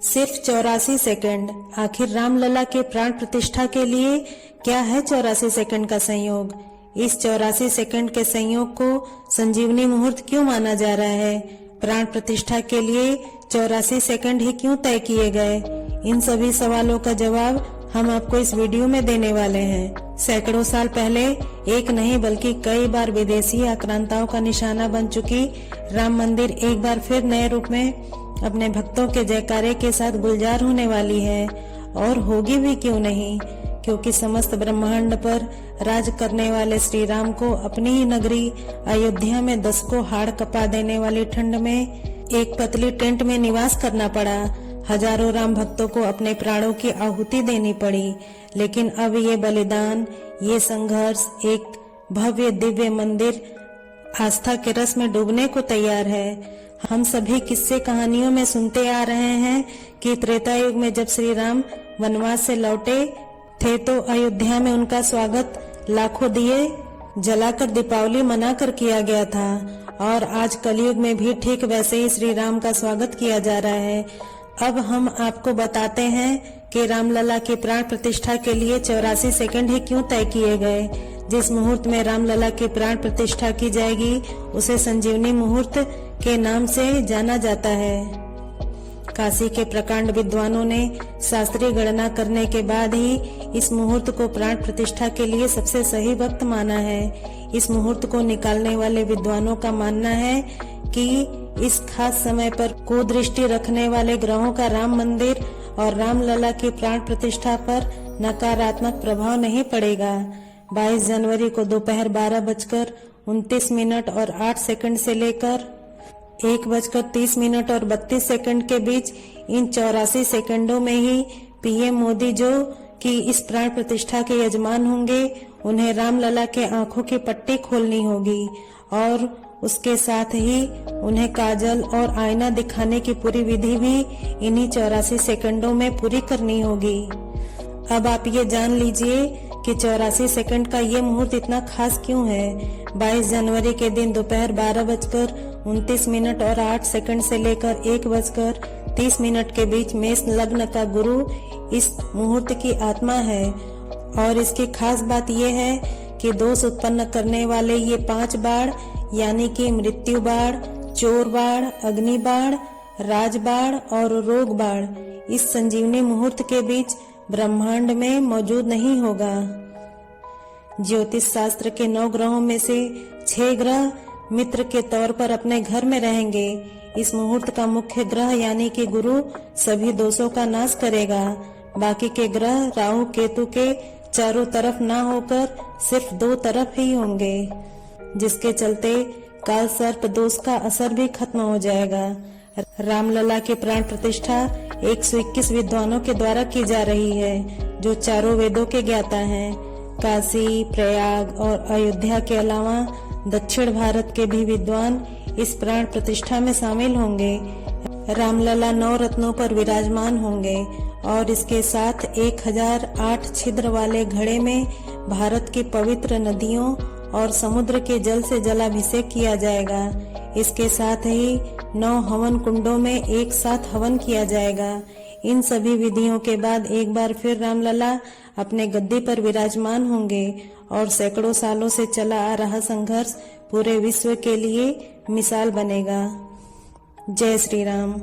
सिर्फ 84 सेकंड। आखिर रामलला के प्राण प्रतिष्ठा के लिए क्या है 84 सेकंड का संयोग? इस 84 सेकंड के संयोग को संजीवनी मुहूर्त क्यों माना जा रहा है? प्राण प्रतिष्ठा के लिए 84 सेकंड ही क्यों तय किए गए? इन सभी सवालों का जवाब हम आपको इस वीडियो में देने वाले हैं। सैकड़ों साल पहले एक नहीं बल्कि कई बार विदेशी आक्रांताओं का निशाना बन चुकी राम मंदिर एक बार फिर नए रूप में अपने भक्तों के जयकारे के साथ गुलजार होने वाली है, और होगी भी क्यों नहीं, क्योंकि समस्त ब्रह्मांड पर राज करने वाले श्री राम को अपनी ही नगरी अयोध्या में दशकों हाड़ कपा देने वाली ठंड में एक पतली टेंट में निवास करना पड़ा। हजारों राम भक्तों को अपने प्राणों की आहुति देनी पड़ी, लेकिन अब ये बलिदान, ये संघर्ष एक भव्य दिव्य मंदिर आस्था के रस में डूबने को तैयार है। हम सभी किस्से कहानियों में सुनते आ रहे हैं कि त्रेता युग में जब श्री राम वनवास से लौटे थे तो अयोध्या में उनका स्वागत लाखों दिए जलाकर दीपावली मनाकर किया गया था, और आज कलयुग में भी ठीक वैसे ही श्री राम का स्वागत किया जा रहा है। अब हम आपको बताते हैं कि रामलला की प्राण प्रतिष्ठा के लिए 84 सेकंड ही क्यों तय किए गए। जिस मुहूर्त में रामलला की प्राण प्रतिष्ठा की जाएगी उसे संजीवनी मुहूर्त के नाम से जाना जाता है। काशी के प्रकांड विद्वानों ने शास्त्रीय गणना करने के बाद ही इस मुहूर्त को प्राण प्रतिष्ठा के लिए सबसे सही वक्त माना है। इस मुहूर्त को निकालने वाले विद्वानों का मानना है कि इस खास समय पर कुदृष्टि रखने वाले ग्रहों का राम मंदिर और रामलला की प्राण प्रतिष्ठा पर नकारात्मक प्रभाव नहीं पड़ेगा। 22 जनवरी को दोपहर 12:29 और 8 सेकंड से लेकर 1:30 और 32 सेकंड के बीच इन 84 सेकंडों में ही पीएम मोदी, जो कि इस प्राण प्रतिष्ठा के यजमान होंगे, उन्हें रामलला के आंखों की पट्टी खोलनी होगी, और उसके साथ ही उन्हें काजल और आईना दिखाने की पूरी विधि भी इन्हीं 84 सेकंडों में पूरी करनी होगी। अब आप ये जान लीजिए कि 84 सेकंड का ये मुहूर्त इतना खास क्यों है। 22 जनवरी के दिन दोपहर 12:29 और 8 सेकंड से लेकर 1:30 के बीच मेष लग्न का गुरु इस मुहूर्त की आत्मा है, और इसकी खास बात यह है कि दोष उत्पन्न करने वाले ये 5 बाण यानी कि मृत्यु बाण, चोर बाण, अग्नि बाण, राज बाण और रोग बाण इस संजीवनी मुहूर्त के बीच ब्रह्मांड में मौजूद नहीं होगा। ज्योतिष शास्त्र के 9 ग्रहों में से 6 ग्रह मित्र के तौर पर अपने घर में रहेंगे। इस मुहूर्त का मुख्य ग्रह यानी कि गुरु सभी दोषों का नाश करेगा। बाकी के ग्रह राहु केतु के चारों तरफ ना होकर सिर्फ 2 तरफ ही होंगे, जिसके चलते काल सर्प दोष का असर भी खत्म हो जाएगा। रामलला की प्राण प्रतिष्ठा 121 विद्वानों के द्वारा की जा रही है, जो चारों वेदों के ज्ञाता हैं। काशी, प्रयाग और अयोध्या के अलावा दक्षिण भारत के भी विद्वान इस प्राण प्रतिष्ठा में शामिल होंगे। रामलला 9 रत्नों पर विराजमान होंगे, और इसके साथ 1008 छिद्र वाले घड़े में भारत की पवित्र नदियों और समुद्र के जल से जलाभिषेक किया जाएगा। इसके साथ ही 9 हवन कुंडों में एक साथ हवन किया जाएगा। इन सभी विधियों के बाद एक बार फिर रामलला अपने गद्दी पर विराजमान होंगे, और सैकड़ों सालों से चला आ रहा संघर्ष पूरे विश्व के लिए मिसाल बनेगा। जय श्री राम।